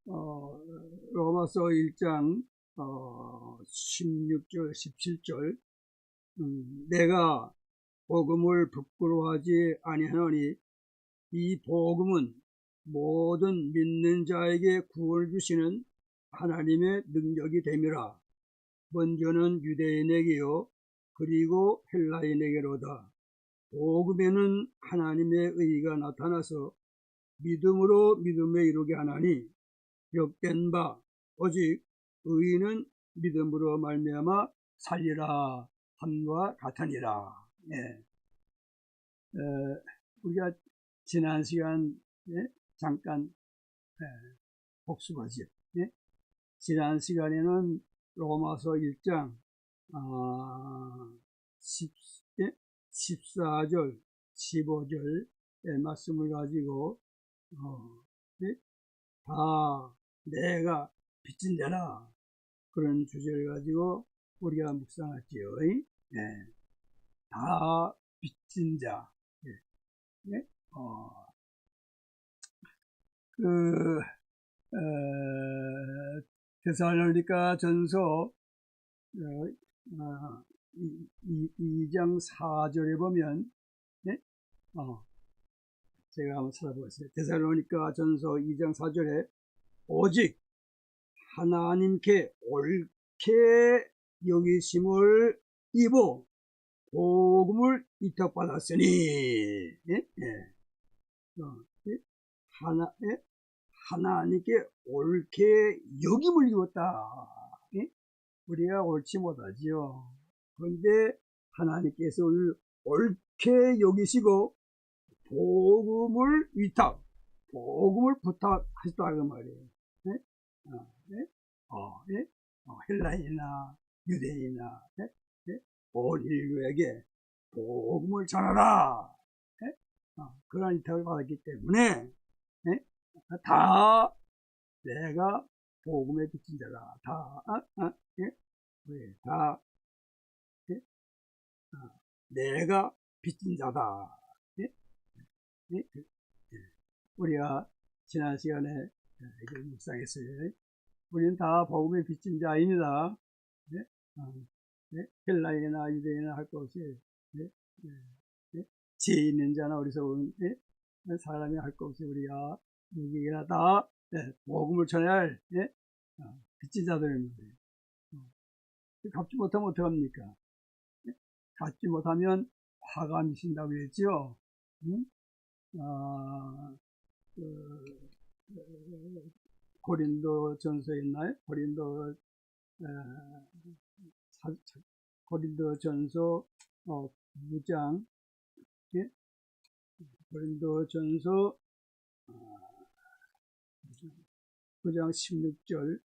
로마서 1장 16절 17절 내가 복음을 부끄러워하지 아니하노니 이 복음은 모든 믿는 자에게 구원을 주시는 하나님의 능력이 됨이라. 먼저는 유대인에게요 그리고 헬라인에게로다. 복음에는 하나님의 의가 나타나서 믿음으로 믿음에 이르게 하나니 역된 바 오직 의인은 믿음으로 말미암아 살리라 함과 같으니라. 우리가 지난 시간 잠깐 복습하지. 지난 시간에는 로마서 1장 14절 15절의 말씀을 가지고 다 내가 빚진 자라 그런 주제를 가지고 우리가 묵상할게요. 다 빚진 자. 데살로니가 전서 2장 4절에 보면 제가 한번 찾아보겠습니다. 데살로니가 전서 2장 4절에 오직 하나님께 옳게 여기심을 입어 복음을 위탁받았으니 하나님께 옳게 여김을 입었다. 우리가 옳지 못하지요. 그런데 하나님께서 우리를 옳게 여기시고 복음을 위탁, 복음을 부탁하셨다 그 말이에요. 헬라인이나 유대인이나 온 인류에게 복음을 전하라. 그런 위탁을 받았기 때문에 다 내가 복음에 빚진 자라. 내가 빚진 자다. 우리가 지난 시간에 묵상했어요. 우리는 다 복음에 빚진 자입니다. 헬라인이나 유대인이나 할 것 없이 지혜 있는 자나 어리석은 사람이 할 것 없이 우리가 누구에게나 다 복음을 전해야 할 빚진 자들입니다. 갚지 못하면 어떡합니까? 갚지 못하면 화가 미친다고 했죠. 고린도 전서에 있나요? 고린도 전서 9장 고린도 전서 9장 16절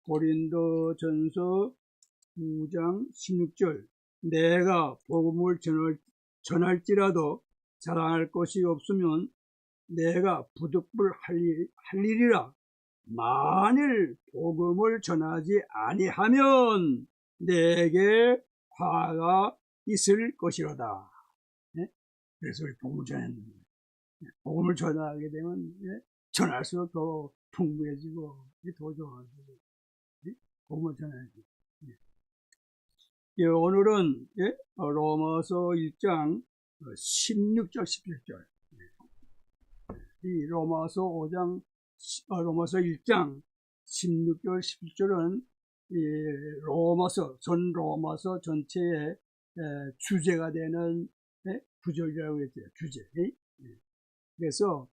고린도 전서 9장 16절 내가 복음을 전할지라도 자랑할 것이 없으면 내가 부득불 할 일이라. 만일 복음을 전하지 아니하면 내게 화가 있을 것이로다. 그래서 우리 복음을 전했는데 복음을 전하게 되면 전할수록 더 풍부해지고 더 좋아지고 복음을 전해야지. 오늘은 로마서 1장 16절 17절 이 로마서 1장 16절 17절은 전 로마서 전체의 주제가 되는 구절이라고 했죠. 주제. 그래서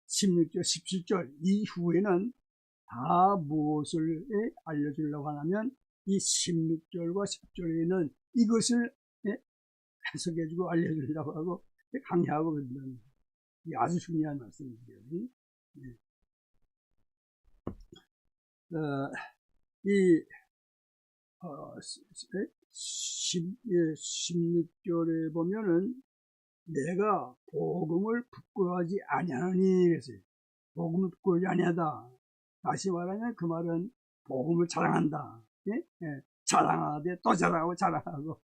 16절 17절 이후에는 다 무엇을 알려주려고 하냐면 이 16절과 10절에는 이것을 해석해주고 알려주려고 하고 강의하고 그런다는 아주 중요한 말씀이에요. 이 16절에 보면은 내가 복음을 부끄러워하지 아니하니 그랬어요. 복음을 부끄러워하지 아니하다. 다시 말하면 그 말은 복음을 자랑한다. 자랑하되 또 자랑하고 자랑하고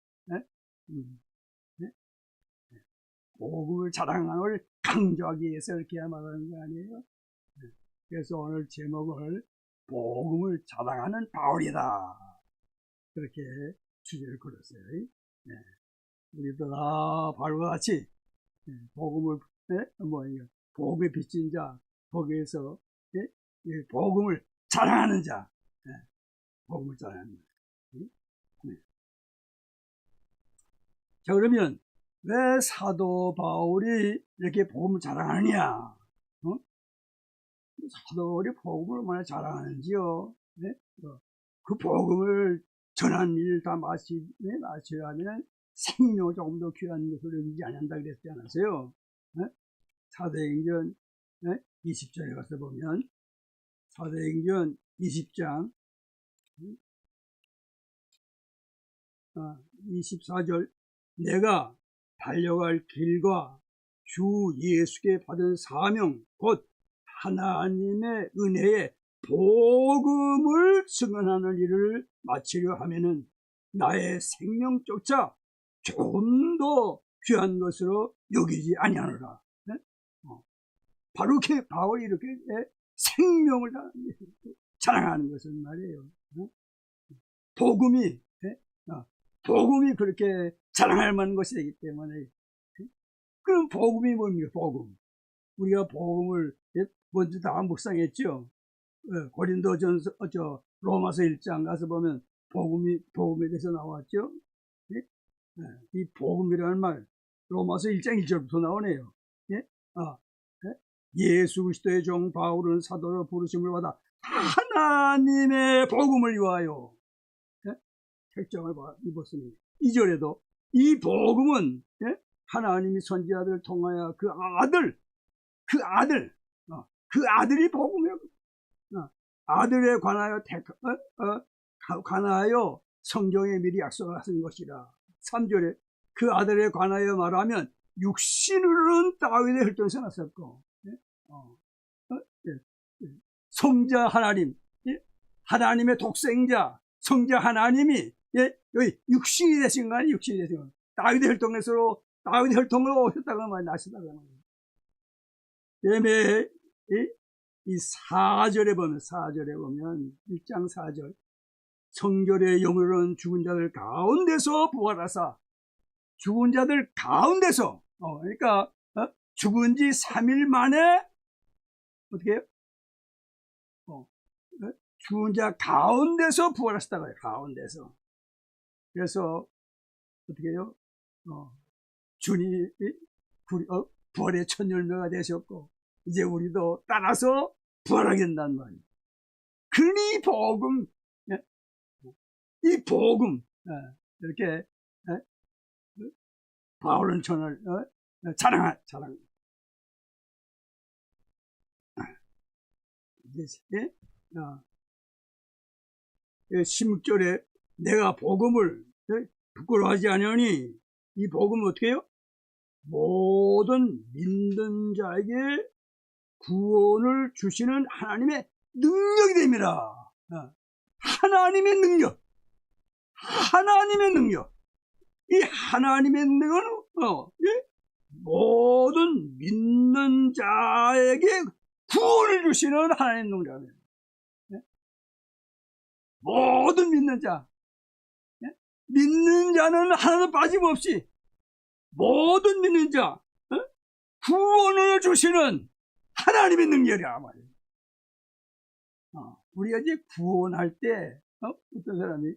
복음을 자랑하는 강조하기 위해서 이렇게 말하는 거 아니에요? 그래서 오늘 제목을 복음을 자랑하는 바울이다. 그렇게 주제를 걸었어요. 네. 우리도 다 바울과 같이 복음을 복음에 비친 자, 거기에서 복음을 자랑하는 자, 복음을 자랑하는 자. 자, 그러면 왜 사도 바울이 이렇게 복음을 자랑하느냐? 사도 바울이 복음을 얼마나 자랑하는지요? 네? 그 복음을 전한 일을 다 마치려면 생명을 조금 더 귀한 것으로 여기지 않는다 그랬지 않았어요? 네? 사도행전 20절에 가서 보면 사도행전 20장 24절 내가 달려갈 길과 주 예수께 받은 사명 곧 하나님의 은혜의 복음을 증언하는 일을 마치려 하면은 나의 생명조차 조금 더 귀한 것으로 여기지 아니하노라. 네? 바로 이렇게 바울이 이렇게 생명을 자랑하는 것은 말이에요. 복음이 복음이 그렇게 자랑할 만한 것이 되기 때문에. 그럼 복음이 뭡니까? 복음. 우리가 복음을 먼저 다 묵상했죠. 고린도전서 로마서 1장 가서 보면 복음에 대해서 나왔죠. 이 복음이라는 말 로마서 1장 1절부터 나오네요. 예수 그리스도의 종 바울은 사도로 부르심을 받아 하나님의 복음을 위하여 택정을 입었습니다. 2절에도 이 복음은 하나님이 선지자들을 통하여 그 아들이 복음이에요. 아들에 관하여 성경에 미리 약속하신 것이라. 3절에 그 아들에 관하여 말하면 육신으로는 다윗의 혈통에서 났었고 성자 하나님, 하나님의 독생자 성자 하나님이 여기 육신이 되신 거 아니에요? 육신이 되신 거. 다윗의 혈통으로 오셨다고 말이 나시다고 하는 거예요. 그다음에 이 4절에 보면 1장 4절 성결의 영으로는 죽은 자들 가운데서 부활하사 죽은 자들 가운데서 그러니까 죽은 지 3일 만에 어떻게 해요? 죽은 자 가운데서 부활하셨다고 해요. 가운데서. 그래서 어떻게 해요? 주님이 부활의 첫 열매가 되셨고 이제 우리도 따라서 부활하게 된다는 말이에요. 그러니 이 복음 이렇게 바울은 전을 자랑. 16절에 내가 복음을 부끄러워하지 않으니 이 복음은 어떻게 해요? 모든 믿는 자에게 구원을 주시는 하나님의 능력이 됩니다. 하나님의 능력. 이 하나님의 능력은 모든 믿는 자에게 구원을 주시는 하나님의 능력이에요. 모든 믿는 자. 믿는 자는 하나도 빠짐없이 모든 믿는 자 구원을 주시는 하나님의 능력이야 말이에요. 우리가 이제 구원할 때 어떤 사람이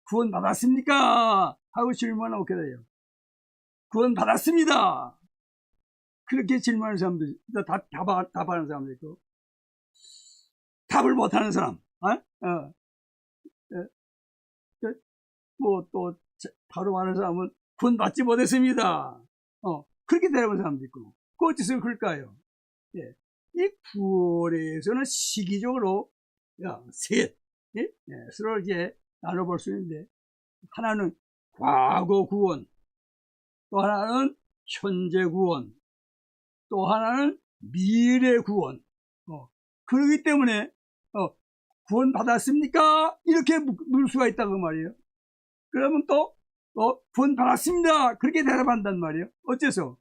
구원 받았습니까? 하고 질문을 하게 돼요. 구원 받았습니다. 그렇게 질문하는 사람도 답하는 사람도 있고 답을 못하는 사람 뭐 또 바로 말하는 사람은 구원 받지 못했습니다. 그렇게 대답하는 사람도 있고 그 어째서 그럴까요? 이 구원에서는 시기적으로 서로 이렇게 나눠볼 수 있는데 하나는 과거 구원, 또 하나는 현재 구원, 또 하나는 미래 구원. 그렇기 때문에 구원 받았습니까? 이렇게 물 수가 있다고 말이에요. 그러면 또 구원 받았습니다. 그렇게 대답한단 말이에요. 어째서?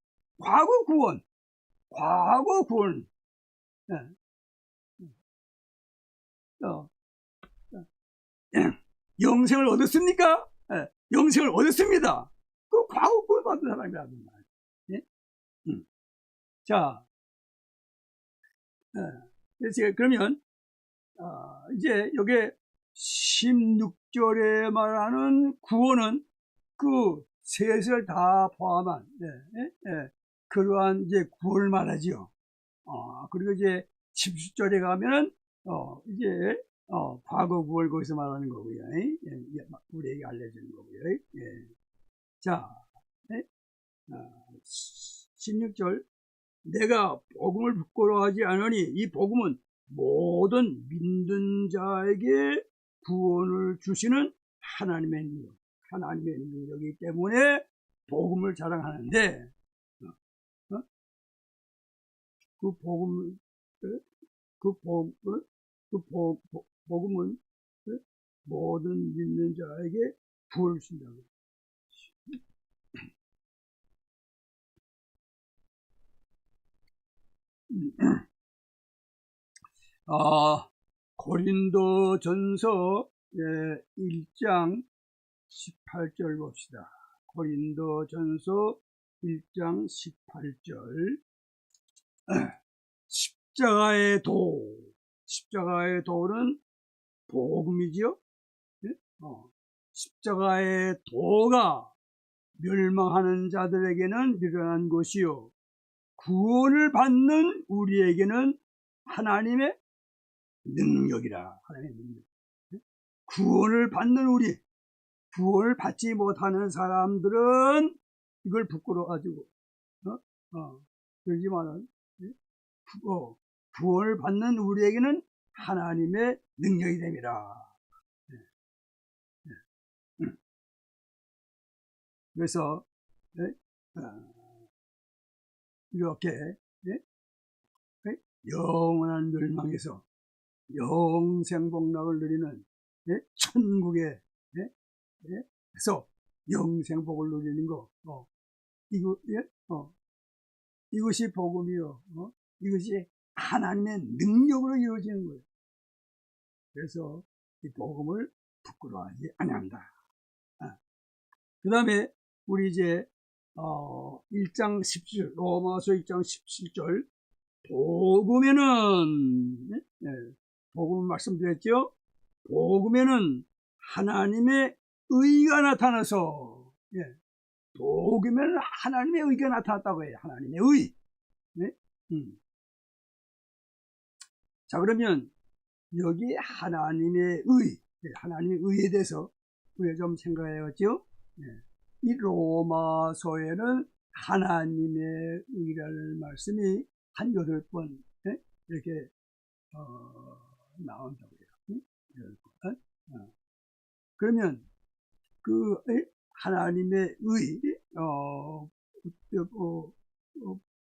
과거 구원, 예. 어, 영생을 얻었습니까? 예. 영생을 얻었습니다. 그 과거 구원 받은 사람이라는 말. 예? 자, 그래서 그러면 이제 여기 16절에 말하는 구원은 그 셋을 다 포함한 그러한 이제 구원을 말하지요. 그리고 이제 17절에 가면은 이제 과거 구원을 거기서 말하는 거고요. 우리에게 알려주는 거고요. 자, 16절 내가 복음을 부끄러워하지 않으니 이 복음은 모든 믿는 자에게 구원을 주시는 하나님의 능력이기 때문에 복음을 자랑하는데 그 복음을 복음은 모든 믿는 자에게 구원을 준다고. 고린도 전서 1장 18절 봅시다. 고린도 전서 1장 18절 십자가의 도는 복음이지요. 십자가의 도가 멸망하는 자들에게는 미련한 것이요 구원을 받는 우리에게는 하나님의 능력이라. 하나님의 능력. 구원을 받는 우리, 구원을 받지 못하는 사람들은 이걸 부끄러워가지고 그러지만은 구원을 받는 우리에게는 하나님의 능력이 됩니다. 그래서 이렇게 영원한 멸망에서 영생복락을 누리는 천국에 그래서 영생복을 누리는 거 이것이 복음이요. 이것이 하나님의 능력으로 이루어지는 거예요. 그래서 이 복음을 부끄러워하지 아니한다. 그 다음에 우리 이제 1장 17절 로마서 1장 17절 복음에는 복음 말씀드렸죠. 복음에는 하나님의 의가 나타나서 복음에는 하나님의 의가 나타났다고 해요. 하나님의 의. 자, 그러면 여기 하나님의 의에 대해서 우리가 좀 생각해야죠. 이 로마서에는 하나님의 의라는 말씀이 한 8번 이렇게 나온다고 해요. 8번. 그러면 그 하나님의 의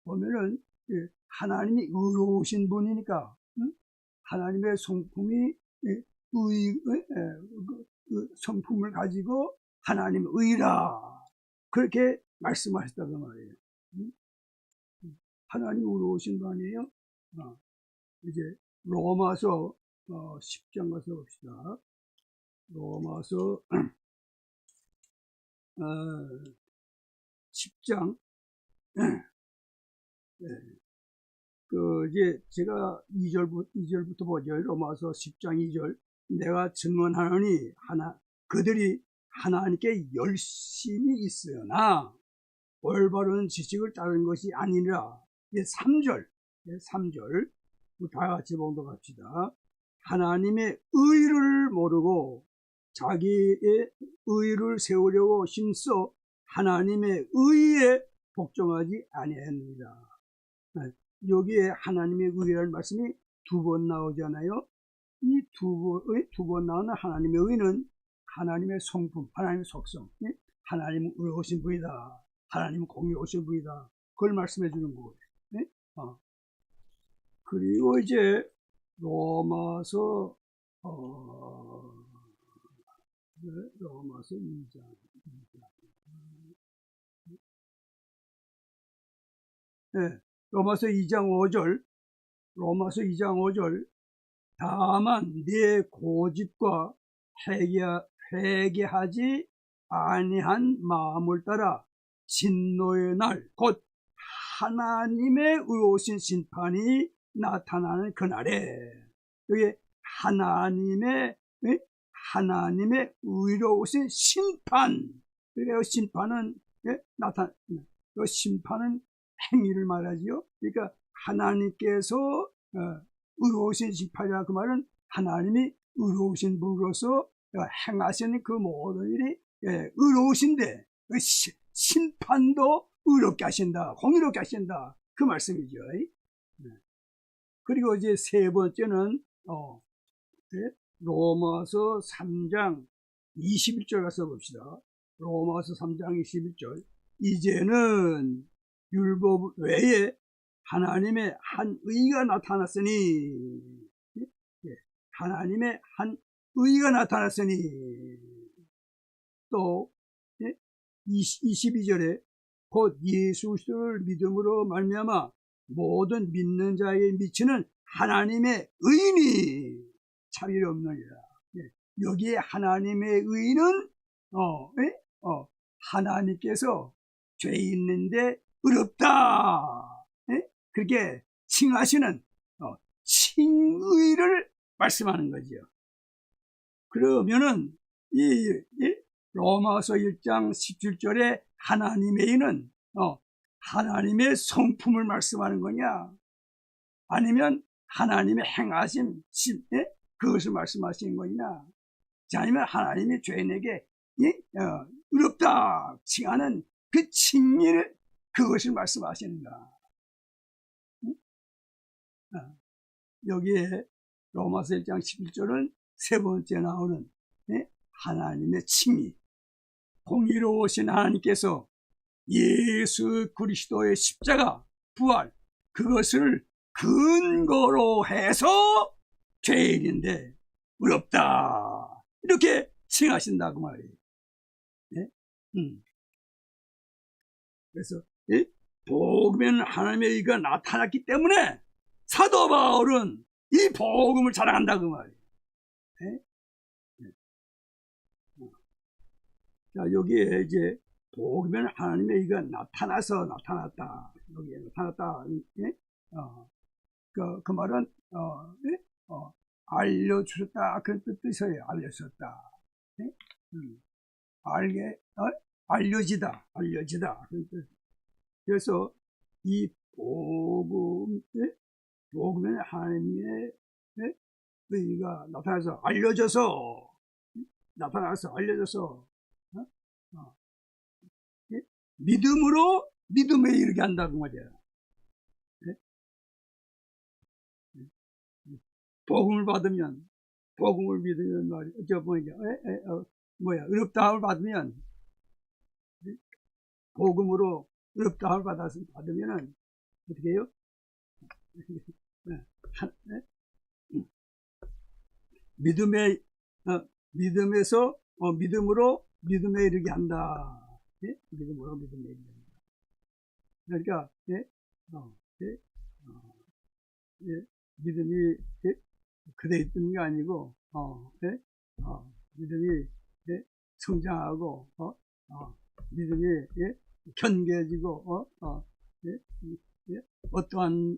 보면은 하나님이 의로우신 분이니까 하나님의 성품이 성품을 가지고 하나님 의라 그렇게 말씀하셨다고 말이에요. 하나님 의로우신 분 아니에요? 이제 로마서 10장 가서 봅시다. 로마서 10장 이제 제가 2절부터 보죠. 로마서 10장 2절 내가 증언하노니 그들이 하나님께 열심히 있으나 올바른 지식을 따르는 것이 아니라 3절 다 같이 봉독합시다. 하나님의 의를 모르고 자기의 의를 세우려고 힘써 하나님의 의에 복종하지 아니했느니라. 여기에 하나님의 의라는 말씀이 2번 나오잖아요. 이 두 번 나오는 하나님의 의는 하나님의 성품, 하나님의 속성, 하나님은 의로우신 분이다. 하나님은 공의로우신 분이다. 그걸 말씀해 주는 거예요. 그리고 이제 로마서 2장 로마서 2장 5절, 로마서 2장 5절, 다만 네 고집과 회개하지 아니한 마음을 따라 진노의 날, 곧 하나님의 의로우신 심판이 나타나는 그날에, 여기 하나님의 의로우신 심판, 그래서 심판은 심판은 행위를 말하지요. 그러니까 하나님께서 의로우신 심판이라 그 말은 하나님이 의로우신 분으로서 행하시는 그 모든 일이 의로우신데 심판도 의롭게 하신다, 공의롭게 하신다, 그 말씀이죠. 그리고 이제 세 번째는 로마서 3장 21절 가서 봅시다. 로마서 3장 21절. 이제는 율법 외에 하나님의 한 의가 나타났으니, 하나님의 한 의가 나타났으니, 또 22절에 곧 예수 그리스도를 믿음으로 말미암아 모든 믿는 자에게 미치는 하나님의 의인이 차별이 없느니라. 여기에 하나님의 의인은 하나님께서 죄 있는데 의롭다, 그렇게 칭하시는 칭의를 말씀하는 거죠. 그러면은 이 로마서 1장 17절에 하나님의 의는 하나님의 성품을 말씀하는 거냐, 아니면 하나님의 행하심, 그것을 말씀하시는 거냐, 아니면 하나님이 죄인에게 의롭다 칭하는 그 칭의를, 그것을 말씀하시는가. 여기에 로마서 1장 11절은 세 번째 나오는 하나님의 칭의, 공의로우신 하나님께서 예수 그리스도의 십자가, 부활, 그것을 근거로 해서 죄인인데 의롭다, 이렇게 칭하신다고 말이에요. 그래서 복음에는 하나님의 의가 나타났기 때문에 사도 바울은 이 복음을 자랑한다고 말이에요. 자, 여기에 이제 복음에는 하나님의 의가 나타났다. 여기에 나타났다. 그 말은 알려주셨다, 그런 뜻이에요. 알려주셨다. 알려지다. 그래서 이 복음에는 하나님의 의가 나타나서 알려져서 믿음으로 믿음에 이르게 한다고 말이야. 복음을 믿으면 말이야. 의롭다함을 받으면, 복음으로 의롭다함을 받으면은 어떻게 해요? 믿음으로 믿음에 이르게 한다. 믿음으로 믿음에 이르게 한다. 그러니까 믿음이 그대 있는 게 아니고 믿음이 성장하고 믿음이 견고해지고 어떠한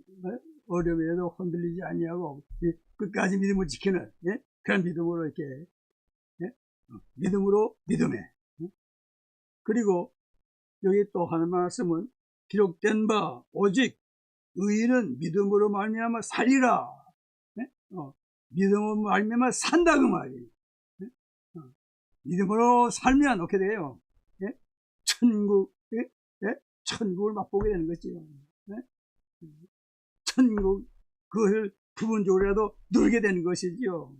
어려움에도 흔들리지 아니하고 끝까지 믿음을 지키는 그런 믿음으로 이렇게 믿음으로 믿음에. 그리고 여기 또 하는 말씀은 기록된 바 오직 의인은 믿음으로 말미암아 살리라. 믿음으로 말미암아 산다 그 말이에요. 믿음으로 살면 어떻게 돼요? 천국을 맛보게 되는 거죠. 천국, 그것을 부분적으로라도 누리게 되는 것이죠.